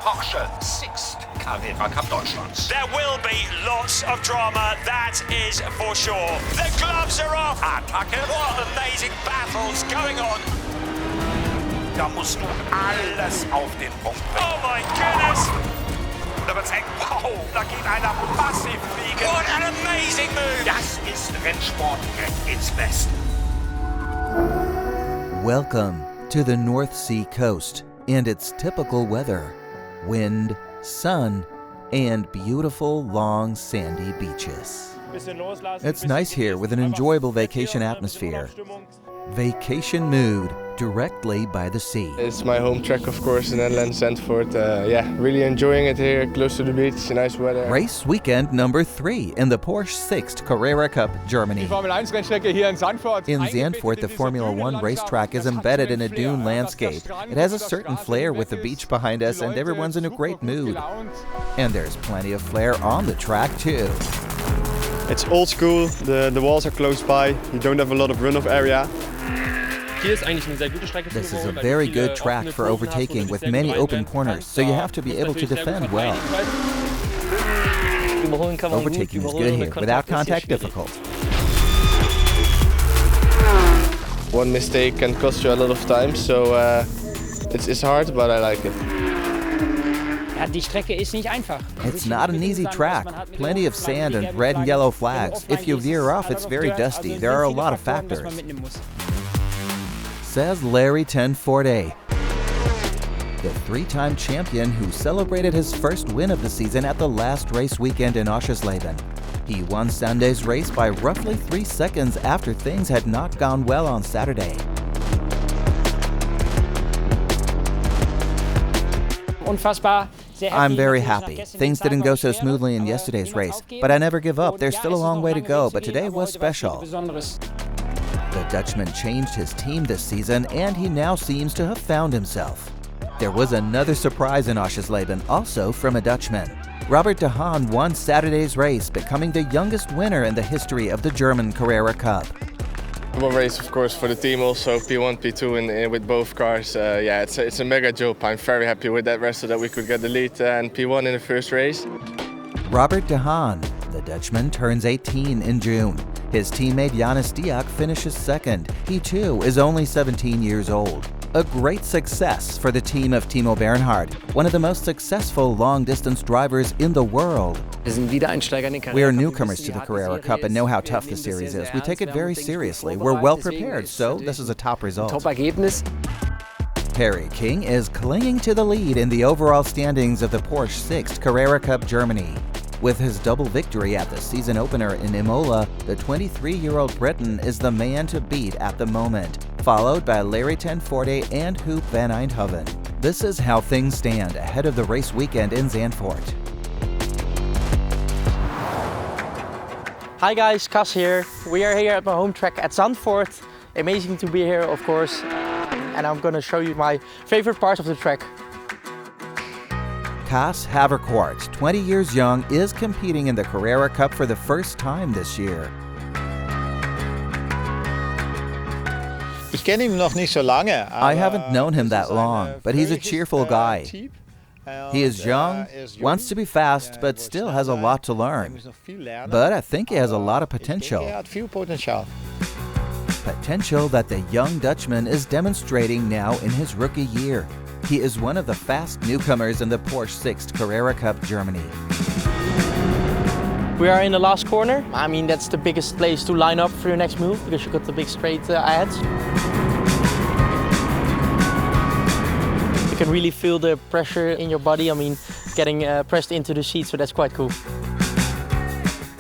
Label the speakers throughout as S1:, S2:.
S1: Porsche Sixt Carrera Cup Deutschland.
S2: There will be lots of drama, that is for sure. The gloves are off.
S1: Attacke.
S2: What amazing battles going on.
S1: Da musst du alles auf den Punkt bringen.
S2: Oh my goodness.
S1: Da wird's eng. Wow, da geht einer massiv fliegen.
S2: What an amazing move.
S1: Das ist Rennsport ins Best.
S3: Welcome to the North Sea coast and its typical weather: wind, sun, and beautiful long sandy beaches. It's nice here with an enjoyable vacation atmosphere. Vacation mood directly by the sea.
S4: It's my home track, of course, in Netherlands, Zandvoort. Really enjoying it here, close to the beach, nice weather.
S3: Race weekend number 3 in the Porsche Sixt Carrera Cup, Germany. In Zandvoort, the Formula One racetrack is embedded in a dune landscape. It has a certain flair with the beach behind us, and everyone's in a great mood. And there's plenty of flair on the track too.
S5: It's old school, the walls are close by, you don't have a lot of runoff area.
S3: This is a very good track for overtaking with many open corners, so you have to be able to defend well. Overtaking is good here, without contact difficult.
S4: One mistake can cost you a lot of time, so it's hard, but I like it.
S3: It's not an easy track. Plenty of sand and red and yellow flags. If you veer off, it's very dusty. There are a lot of factors. Says Larry Voorde, the 3-time champion who celebrated his first win of the season at the last race weekend in Oschersleben. He won Sunday's race by roughly 3 seconds after things had not gone well on Saturday. I'm very happy. Things didn't go so smoothly in yesterday's race, but I never give up. There's still a long way to go, but today was special. The Dutchman changed his team this season, and he now seems to have found himself. There was another surprise in Oschersleben, also from a Dutchman. Robert de Haan won Saturday's race, becoming the youngest winner in the history of the German Carrera Cup.
S4: One race, of course, for the team also, P1, P2 with both cars. It's a mega job. I'm very happy with that rest so that we could get the lead and P1 in the first race.
S3: Robert de Haan, the Dutchman, turns 18 in June. His teammate Janus Diak finishes second. He too is only 17 years old. A great success for the team of Timo Bernhard, one of the most successful long-distance drivers in the world. We are newcomers to the Carrera Cup and know how tough the series is. We take it very seriously. We're well prepared, so this is a top result. Harry King is clinging to the lead in the overall standings of the Porsche Sixt Carrera Cup Germany. With his double victory at the season opener in Imola, the 23-year-old Briton is the man to beat at the moment, followed by Larry Voorde and Hoop van Eindhoven. This is how things stand ahead of the race weekend in Zandvoort.
S6: Hi guys, Kas here. We are here at my home track at Zandvoort. Amazing to be here, of course. And I'm going to show you my favorite parts of the track.
S3: Kas Haverkort, 20 years young, is competing in the Carrera Cup for the first time this year. I haven't known him that long, but he's a cheerful guy. He is young, wants to be fast, but still has a lot to learn. But I think he has a lot of potential. Potential that the young Dutchman is demonstrating now in his rookie year. He is one of the fast newcomers in the Porsche Sixt Carrera Cup Germany.
S6: We are in the last corner. I mean, that's the biggest place to line up for your next move because you got the big straight ahead. You can really feel the pressure in your body. I mean, getting pressed into the seat, so that's quite cool.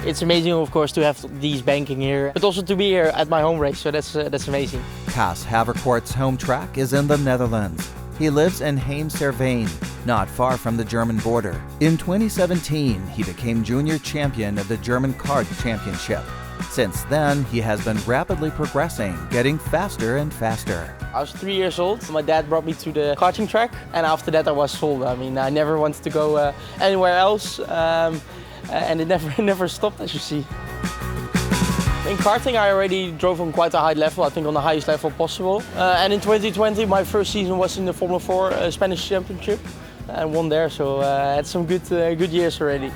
S6: It's amazing, of course, to have these banking here, but also to be here at my home race, so that's amazing.
S3: Kas Haverkort's home track is in the Netherlands. He lives in Heemserveen, not far from the German border. In 2017, he became junior champion of the German Kart Championship. Since then, he has been rapidly progressing, getting faster and faster.
S6: I was 3 years old. My dad brought me to the karting track, and after that I was sold. I mean, I never wanted to go anywhere else, and it never stopped, as you see. In karting, I already drove on quite a high level, I think on the highest level possible. And in 2020, my first season was in the Formula 4 Spanish Championship. and won there. So had some good years already.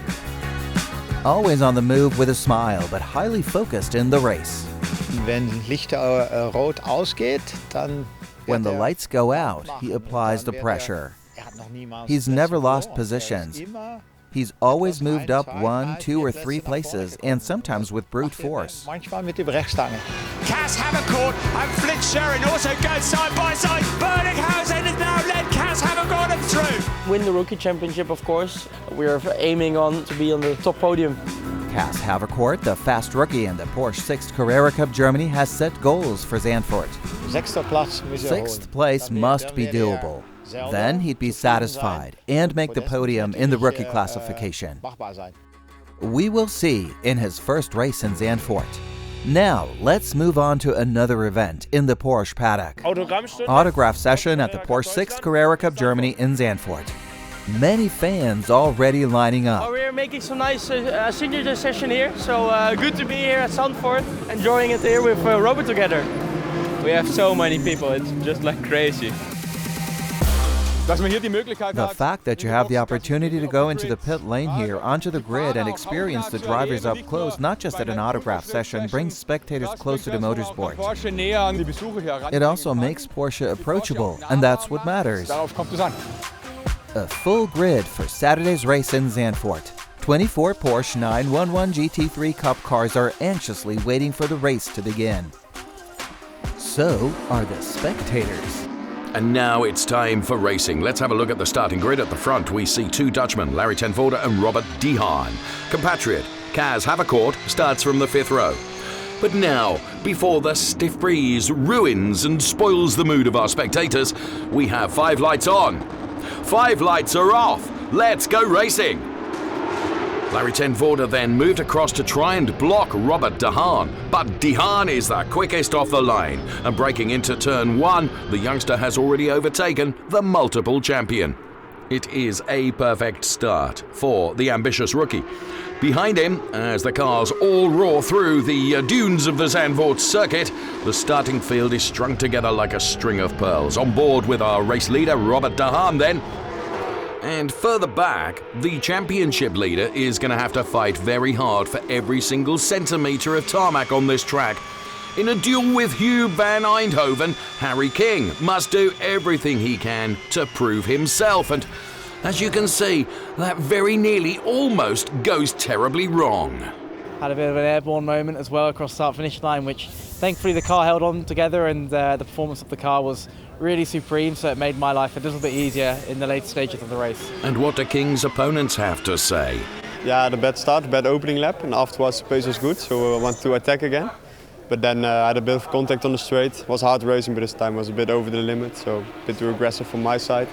S3: Always on the move with a smile, but highly focused in the race.
S7: Wenn Lichter rot ausgeht, dann
S3: When the lights go out, he applies the pressure. He's never lost positions. He's always moved up 1, 2, or 3 places, and sometimes with brute force.
S7: manchmal mit dem Brechstange.
S2: Kas Haverkort and Flint Sherrin also go side by side. Berlinghausen has now led Kas Haverkort through.
S6: Win the rookie championship, of course. We're aiming on to be on the top podium.
S3: Kas Haverkort, the fast rookie in the Porsche Sixt Carrera Cup Germany, has set goals for Zandvoort.
S7: Sechster Platz müssen wir holen.
S3: 6th place must be doable. Then he'd be satisfied and make the podium in the rookie classification.
S7: Machbar sein.
S3: We will see in his first race in Zandvoort. Now, let's move on to another event in the Porsche Paddock. Autograph session at the Porsche Sixt Carrera Cup Germany in Zandvoort. Many fans already lining up.
S6: We're making some nice signature session here, so good to be here at Zandvoort, enjoying it here with Robert together.
S8: We have so many people, it's just like crazy.
S3: The fact that you have the opportunity to go into the pit lane here, onto the grid, and experience the drivers up close, not just at an autograph session, brings spectators closer to motorsport. It also makes Porsche approachable, and that's what matters. A full grid for Saturday's race in Zandvoort. 24 Porsche 911 GT3 Cup cars are anxiously waiting for the race to begin. So are the spectators.
S9: And now it's time for racing. Let's have a look at the starting grid. At the front, we see 2 Dutchmen, Larry ten Voorde and Robert de Haan. Compatriot Kas Haverkort starts from the 5th row. But now, before the stiff breeze ruins and spoils the mood of our spectators, we have 5 lights on. 5 lights are off. Let's go racing. Larry ten Voorde then moved across to try and block Robert de Haan, but de Haan is the quickest off the line, and breaking into turn 1, the youngster has already overtaken the multiple champion. It is a perfect start for the ambitious rookie. Behind him, as the cars all roar through the dunes of the Zandvoort circuit, the starting field is strung together like a string of pearls. On board with our race leader, Robert de Haan then. And further back, the championship leader is going to have to fight very hard for every single centimetre of tarmac on this track. In a duel with Hugh van Eindhoven, Harry King must do everything he can to prove himself. And as you can see, that very nearly almost goes terribly wrong.
S10: Had a bit of an airborne moment as well across the start-finish line, which thankfully the car held on together, and the performance of the car was really supreme, so it made my life a little bit easier in the later stages of the race.
S9: And what do King's opponents have to say?
S5: Yeah, I had a bad start, bad opening lap, and afterwards the pace was good, so I wanted to attack again. But then I had a bit of contact on the straight. It was hard racing, but this time was a bit over the limit, so a bit too aggressive from my side.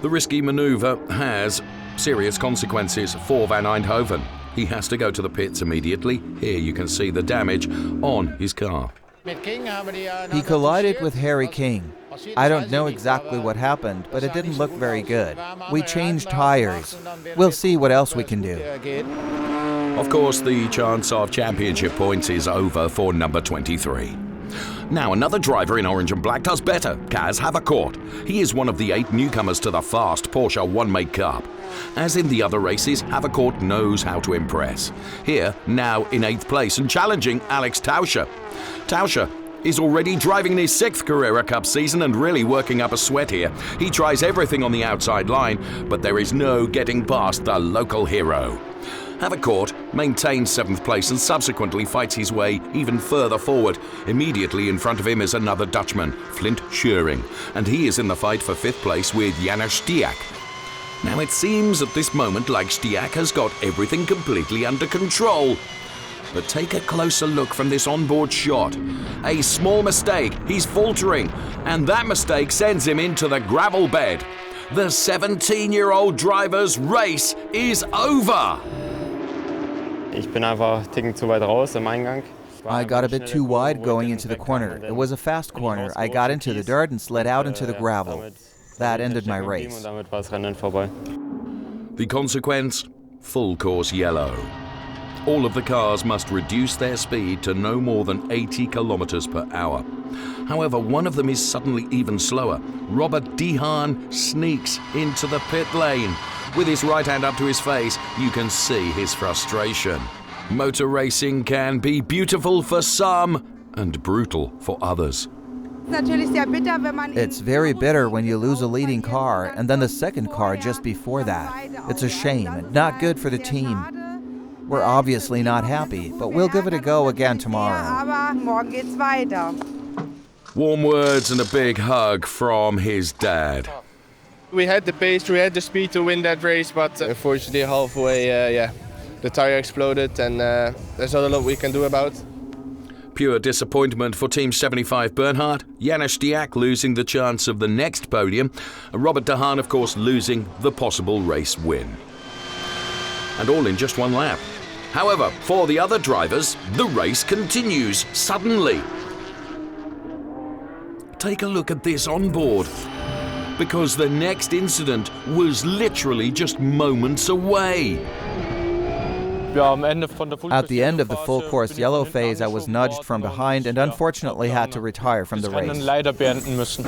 S9: The risky manoeuvre has serious consequences for Van Eindhoven. He has to go to the pits immediately. Here you can see the damage on his car.
S3: He collided with Harry King. I don't know exactly what happened, but it didn't look very good. We changed tires. We'll see what else we can do.
S9: Of course, the chance of championship points is over for number 23. Now, another driver in orange and black does better, Kas Haverkort. He is one of the 8 newcomers to the fast Porsche One-Make Cup. As in the other races, Haverkort knows how to impress. Here, now in 8th place and challenging Alex Tauscher. Tauscher is already driving in his 6th Carrera Cup season and really working up a sweat here. He tries everything on the outside line, but there is no getting past the local hero. Haverkort maintains 7th place and subsequently fights his way even further forward. Immediately in front of him is another Dutchman, Flint Sherrin, and he is in the fight for 5th place with Janos Stiak. Now it seems at this moment like Stiak has got everything completely under control. But take a closer look from this onboard shot. A small mistake, he's faltering, and that mistake sends him into the gravel bed. The 17-year-old driver's race is over.
S5: Ich bin einfach einen Ticken zu weit raus im Eingang.
S3: I got a bit too wide going into the corner. It was a fast corner. I got into the dirt and slid out into the gravel. That ended my race.
S9: The consequence? Full course yellow. All of the cars must reduce their speed to no more than 80 kilometers per hour. However, one of them is suddenly even slower. Robert de Haan sneaks into the pit lane. With his right hand up to his face, you can see his frustration. Motor racing can be beautiful for some and brutal for others.
S3: It's very bitter when you lose a leading car and then the second car just before that. It's a shame and not good for the team. We're obviously not happy, but we'll give it a go again tomorrow.
S9: Warm words and a big hug from his dad.
S4: We had the pace, we had the speed to win that race, but unfortunately halfway, the tire exploded, and there's not a lot we can do about.
S9: Pure disappointment for Team 75 Bernhard, Janis Diak losing the chance of the next podium, and Robert de Haan, of course, losing the possible race win. And all in just one lap. However, for the other drivers, the race continues suddenly. Take a look at this on board, because the next incident was literally just moments away.
S3: At the end of the full course yellow phase, I was nudged from behind and unfortunately had to retire from the race.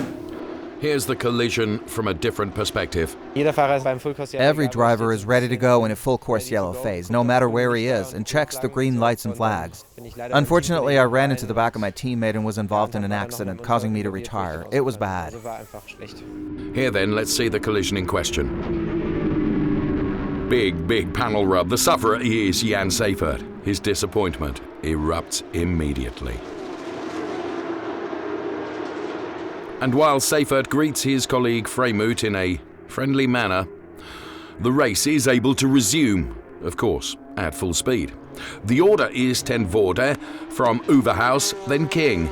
S9: Here's the collision from a different perspective.
S3: Every driver is ready to go in a full course yellow phase, no matter where he is, and checks the green lights and flags. Unfortunately, I ran into the back of my teammate and was involved in an accident, causing me to retire. It was bad.
S9: Here then, let's see the collision in question. Big panel rub. The sufferer is Jan Seifert. His disappointment erupts immediately. And while Seifert greets his colleague Freymut in a friendly manner, the race is able to resume, of course, at full speed. The order is ten Voorde, from Oeverhaus, then King.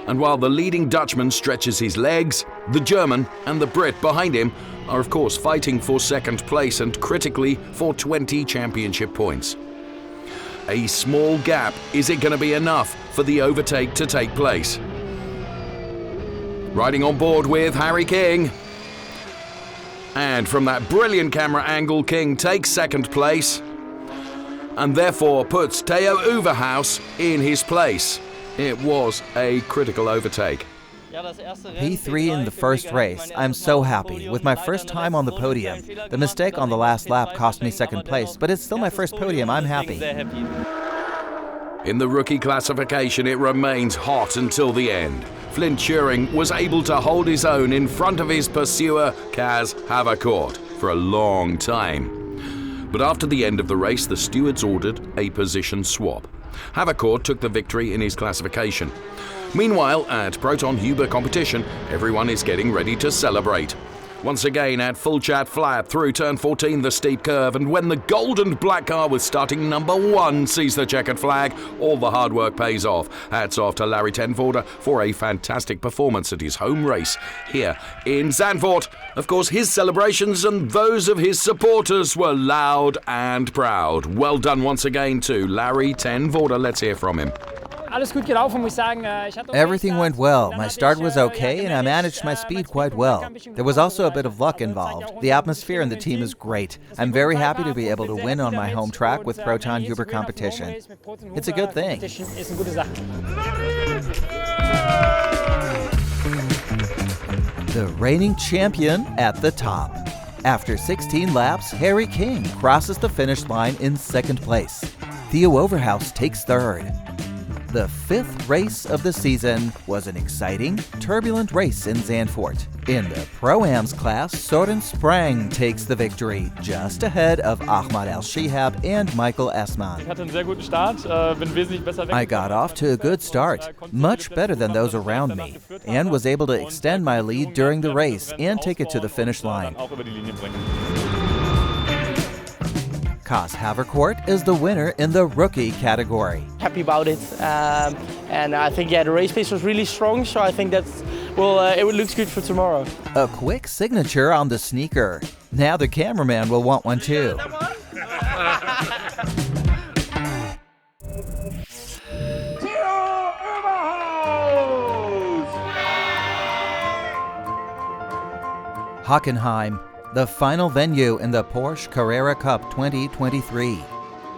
S9: And while the leading Dutchman stretches his legs, the German and the Brit behind him are of course fighting for second place and critically for 20 championship points. A small gap, is it going to be enough for the overtake to take place? Riding on board with Harry King. And from that brilliant camera angle, King takes second place and therefore puts Theo Oeverhaus in his place. It was a critical overtake.
S3: P3 in the first race. I'm so happy. With my first time on the podium. The mistake on the last lap cost me second place, but it's still my first podium. I'm happy.
S9: In the rookie classification, it remains hot until the end. Flint Turing was able to hold his own in front of his pursuer, Kas Haverkort, for a long time. But after the end of the race, the stewards ordered a position swap. Haverkort took the victory in his classification. Meanwhile, at Proton Huber Competition, everyone is getting ready to celebrate. Once again at full chat flat through turn 14, the steep curve, and when the gold and black car with starting number 1 sees the checkered flag, all the hard work pays off. Hats off to Larry ten Voorde for a fantastic performance at his home race here in Zandvoort. Of course, his celebrations and those of his supporters were loud and proud. Well done once again to Larry ten Voorde. Let's hear from him.
S3: Everything went well. My start was okay and I managed my speed quite well. There was also a bit of luck involved. The atmosphere in the team is great. I'm very happy to be able to win on my home track with Proton Huber Competition. It's a good thing. The reigning champion at the top. After 16 laps, Harry King crosses the finish line in second place. Theo Oeverhaus takes third. The 5th race of the season was an exciting, turbulent race in Zandvoort. In the Pro-Ams class, Søren Sprang takes the victory, just ahead of Ahmad El-Shihab and Michael Esman. I got off to a good start, much better than those around me, and was able to extend my lead during the race and take it to the finish line. Kas Haverkort is the winner in the rookie category.
S6: Happy about it, and I think the race pace was really strong, so I think that's it looks good for tomorrow.
S3: A quick signature on the sneaker. Now the cameraman will want one too. Hockenheim, the final venue in the Porsche Carrera Cup 2023.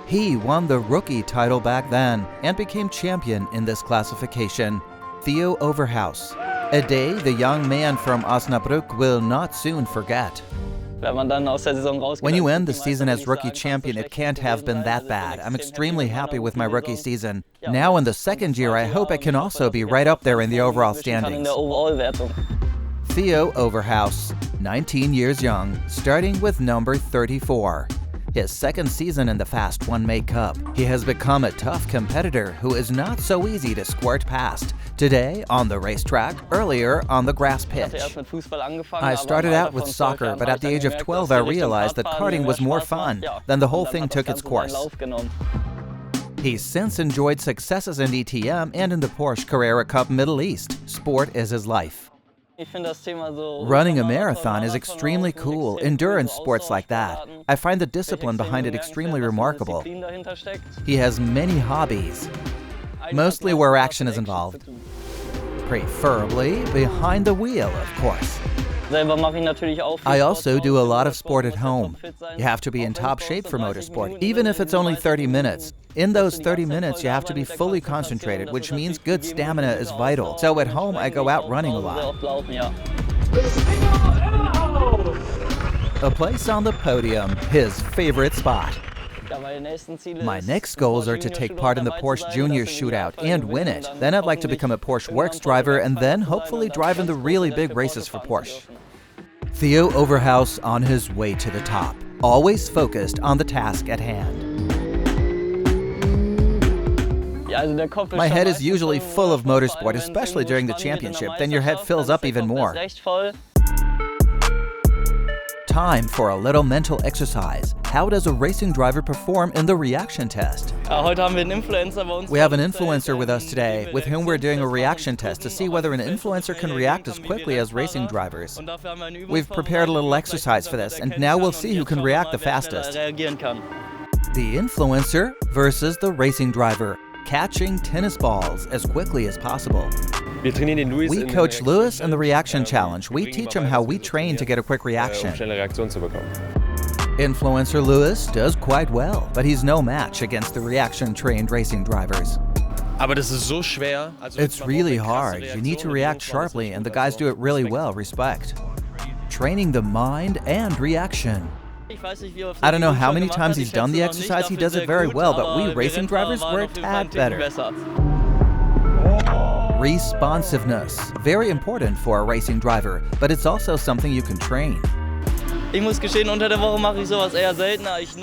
S3: He won the rookie title back then and became champion in this classification. Theo Oeverhaus, a day the young man from Osnabrück will not soon forget. When you end the season as rookie champion, it can't have been that bad. I'm extremely happy with my rookie season. Now in the second year, I hope I can also be right up there in the overall standings. Theo Oeverhaus, 19 years young, starting with number 34. His second season in the Fast One Make Cup. He has become a tough competitor who is not so easy to squirt past. Today on the racetrack, earlier on the grass pitch. I started out with soccer, but at the age of 12 I realized that karting was more fun. Then the whole thing took its course. He's since enjoyed successes in ETM and in the Porsche Carrera Cup Middle East. Sport is his life. Running a marathon is extremely cool, endurance sports like that. I find the discipline behind it extremely remarkable. He has many hobbies, mostly where action is involved. Preferably behind the wheel, of course. I also do a lot of sport at home. You have to be in top shape for motorsport, even if it's only 30 minutes. In those 30 minutes, you have to be fully concentrated, which means good stamina is vital. So at home, I go out running a lot. A place on the podium, his favorite spot. My next goals are to take part in the Porsche Junior Shootout and win it. Then I'd like to become a Porsche Works driver and then hopefully drive in the really big races for Porsche. Theo Oeverhaus on his way to the top, always focused on the task at hand. My head is usually full of motorsport, especially during the championship, then your head fills up even more. Time for a little mental exercise. How does a racing driver perform in the reaction test? We have an influencer with us today, with whom we're doing a reaction test to see whether an influencer can react as quickly as racing drivers. We've prepared a little exercise for this, and now we'll see who can react the fastest. The influencer versus the racing driver, catching tennis balls as quickly as possible. We coach Lewis in the reaction challenge. We teach him how we train to get a quick reaction. Influencer Lewis does quite well, but he's no match against the reaction-trained racing drivers. It's really hard. You need to react sharply, and the guys do it really well, respect. Training the mind and reaction. I don't know how many times he's done the exercise, he does it very well, but we racing drivers were a tad better. Responsiveness. Very important for a racing driver, but it's also something you can train.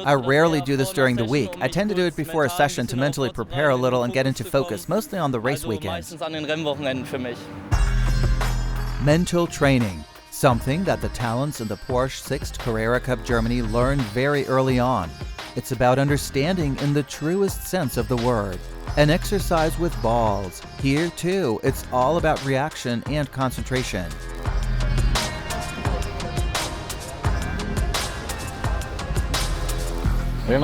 S3: I rarely do this during the week. I tend to do it before a session to mentally prepare a little and get into focus, mostly on the race weekends. Mental training. Something that the talents in the Porsche Sixt Carrera Cup Germany learn very early on. It's about understanding in the truest sense of the word. An exercise with balls. Here, too, it's all about reaction and concentration.
S10: We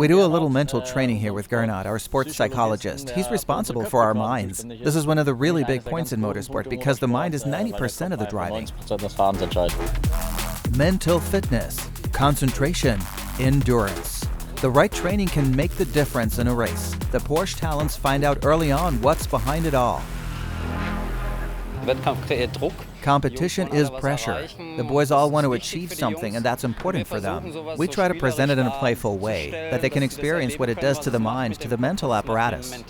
S10: do
S3: a little mental training here with Gernot, our sports psychologist. He's responsible for our minds. This is one of the really big points in motorsport because the mind is 90% of the driving. Mental fitness, concentration, endurance. The right training can make the difference in a race. The Porsche talents find out early on what's behind it all. Competition is pressure. The boys all want to achieve something, and that's important for them. We try to present it in a playful way, that they can experience what it does to the mind, to the mental apparatus.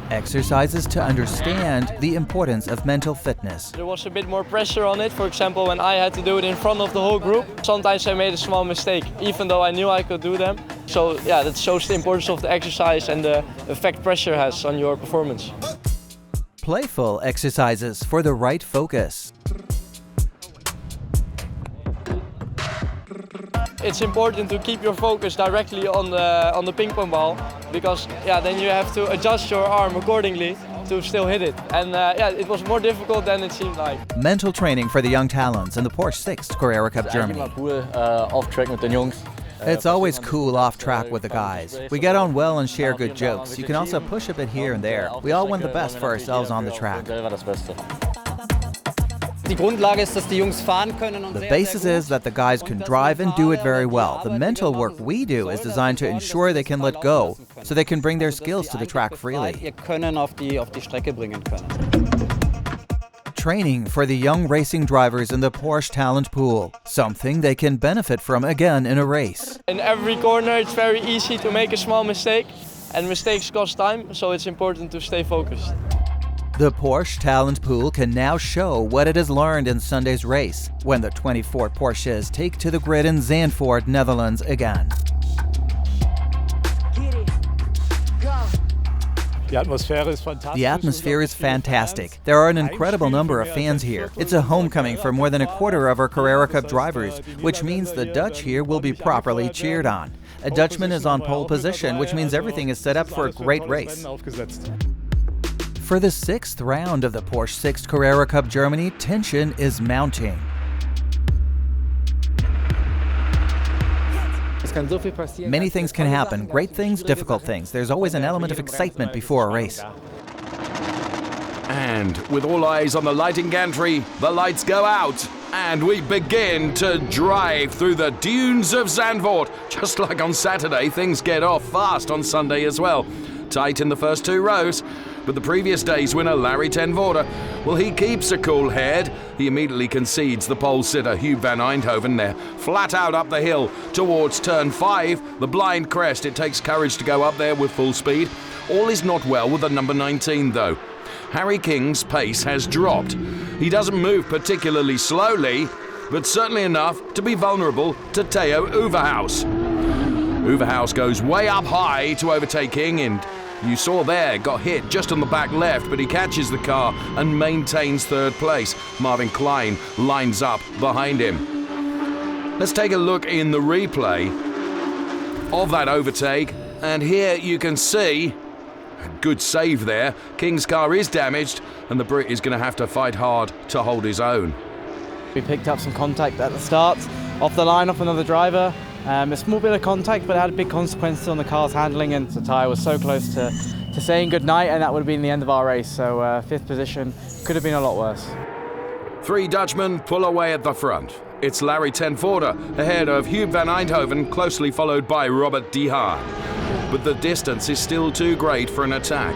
S3: Exercises to understand the importance of mental fitness.
S11: There was a bit more pressure on it. For example, when I had to do it in front of the whole group, sometimes I made a small mistake, even though I knew I could do them. So yeah, that shows the importance of the exercise and the effect pressure has on your performance.
S3: Playful exercises for the right focus.
S11: It's important to keep your focus directly on the ping pong ball, because yeah, then you have to adjust your arm accordingly to still hit it. And yeah, it was more difficult than it seemed like.
S3: Mental training for the young talents in the Porsche Sixt Carrera Cup Germany. It's always cool off track with the guys. We get on well and share good jokes. You can also push a bit here and there. We all want the best for ourselves on the track. The basis is that the guys can drive and do it very well. The mental work we do is designed to ensure they can let go, so they can bring their skills to the track freely. Training for the young racing drivers in the Porsche talent pool, something they can benefit from again in a race.
S11: In every corner it's very easy to make a small mistake, and mistakes cost time, so it's important to stay focused.
S3: The Porsche talent pool can now show what it has learned in Sunday's race, when the 24 Porsches take to the grid in Zandvoort, Netherlands again.
S7: The
S3: atmosphere is fantastic. There are an incredible number of fans here. It's a homecoming for more than a quarter of our Carrera Cup drivers, which means the Dutch here will be properly cheered on. A Dutchman is on pole position, which means everything is set up for a great race. For the 6th round of the Porsche Sixt Carrera Cup Germany, tension is mounting. Many things can happen, great things, difficult things. There's always an element of excitement before a race.
S9: And with all eyes on the lighting gantry, the lights go out and we begin to drive through the dunes of Zandvoort. Just like on Saturday, things get off fast on Sunday as well. Tight in the first 2 rows, but the previous day's winner, Larry ten Voorde, well, he keeps a cool head. He immediately concedes the pole sitter, Huub van Eindhoven, there, flat out up the hill towards turn 5, the blind crest. It takes courage to go up there with full speed. All is not well with the number 19, though. Harry King's pace has dropped. He doesn't move particularly slowly, but certainly enough to be vulnerable to Theo Oeverhaus. Oeverhaus goes way up high to overtake King, and you saw there, got hit just on the back left, but he catches the car and maintains 3rd place. Marvin Klein lines up behind him. Let's take a look in the replay of that overtake, and here you can see a good save there. King's car is damaged, and the Brit is going to have to fight hard to hold his own.
S10: We picked up some contact at the start, off the line, off another driver. A small bit of contact, but it had big consequences on the car's handling, and the tyre was so close to saying goodnight, and that would have been the end of our race. So 5th position could have been a lot worse.
S9: 3 Dutchmen pull away at the front. It's Larry ten Voorde ahead of Huub van Eindhoven, closely followed by Robert de Haan. But the distance is still too great for an attack.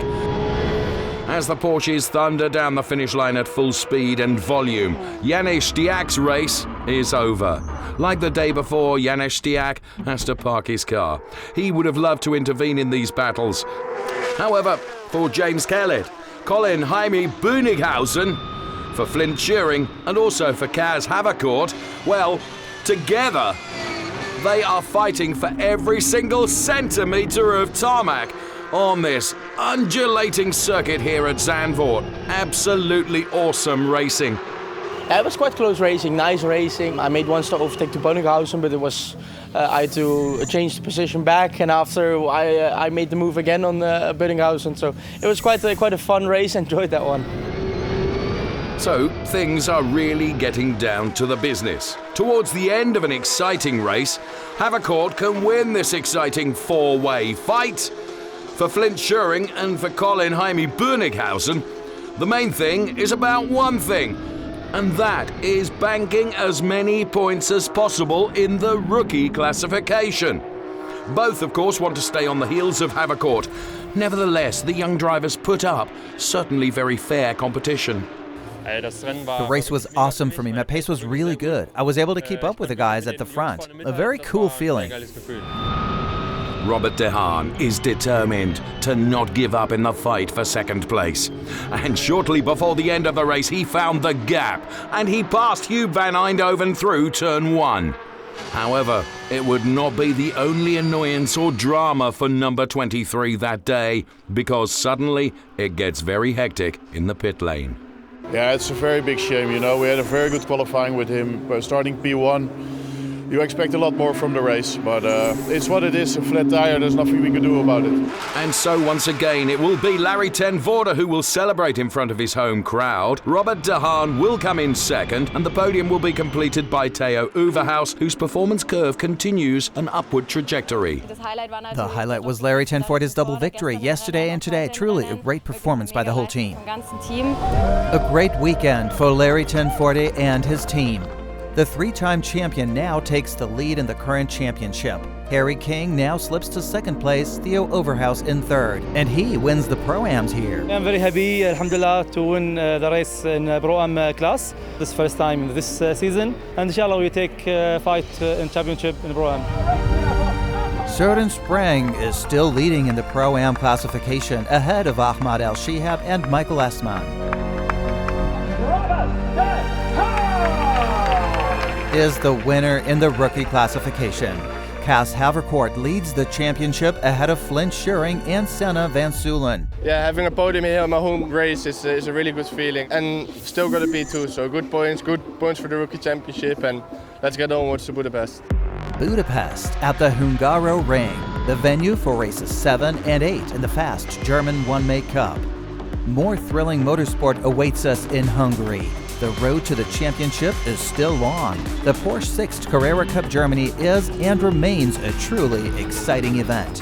S9: As the Porsches thunder down the finish line at full speed and volume, Janis Stiak's race is over. Like the day before, Janis Stiak has to park his car. He would have loved to intervene in these battles. However, for James Kellett, Colin Jaime Boonighausen, for Flint Shearing, and also for Kas Haverkort, well, together they are fighting for every single centimetre of tarmac on this undulating circuit here at Zandvoort. Absolutely awesome racing.
S6: Yeah, it was quite close racing, nice racing. I made one stop overtake to Boonighausen, but it was I had to change the position back, and after I made the move again on Boonighausen. So it was quite a fun race. Enjoyed that one.
S9: So things are really getting down to the business. Towards the end of an exciting race, Haverkort can win this exciting 4-way fight. For Flint Shearing and for Colin Jaime Boonighausen, the main thing is about one thing, and that is banking as many points as possible in the rookie classification. Both, of course, want to stay on the heels of Haverkort. Nevertheless, the young drivers put up certainly very fair competition.
S3: The race was awesome for me. My pace was really good. I was able to keep up with the guys at the front. A very cool feeling.
S9: Robert de Haan is determined to not give up in the fight for 2nd place. And shortly before the end of the race, he found the gap and he passed Huub van Eindhoven through turn 1. However, it would not be the only annoyance or drama for number 23 that day, because suddenly it gets very hectic in the pit lane.
S12: Yeah, it's a very big shame, you know. We had a very good qualifying with him, starting P1. You expect a lot more from the race, but it's what it is, a flat tire, there's nothing we can do about it.
S9: And so once again, it will be Larry ten Voorde who will celebrate in front of his home crowd. Robert de Haan will come in second, and the podium will be completed by Theo Oeverhaus, whose performance curve continues an upward trajectory.
S3: The highlight was Larry ten Voorde's double victory yesterday and today. Truly a great performance by the whole team. A great weekend for Larry ten Voorde and his team. The three-time champion now takes the lead in the current championship. Harry King now slips to second place, Theo Oeverhaus in third, and he wins the Pro-Ams here.
S13: I'm very happy, alhamdulillah, to win the race in Pro-Am class. This first time this season, and inshallah we take fight in championship in Pro-Am.
S3: Søren Sprang is still leading in the Pro-Am classification, ahead of Ahmad Al-Shihab and Michael Esman. Is the winner in the rookie classification. Kas Haverkort leads the championship ahead of Flint Schuring and Senna Van Sulen.
S4: Yeah, having a podium here in my home race is a really good feeling, and still got a P2, so good points for the rookie championship, and let's get onwards to Budapest.
S3: Budapest at the Hungaro Ring, the venue for races 7 and 8 in the fast German One-Make Cup. More thrilling motorsport awaits us in Hungary. The road to the championship is still long. The Porsche Sixt Carrera Cup Germany is and remains a truly exciting event.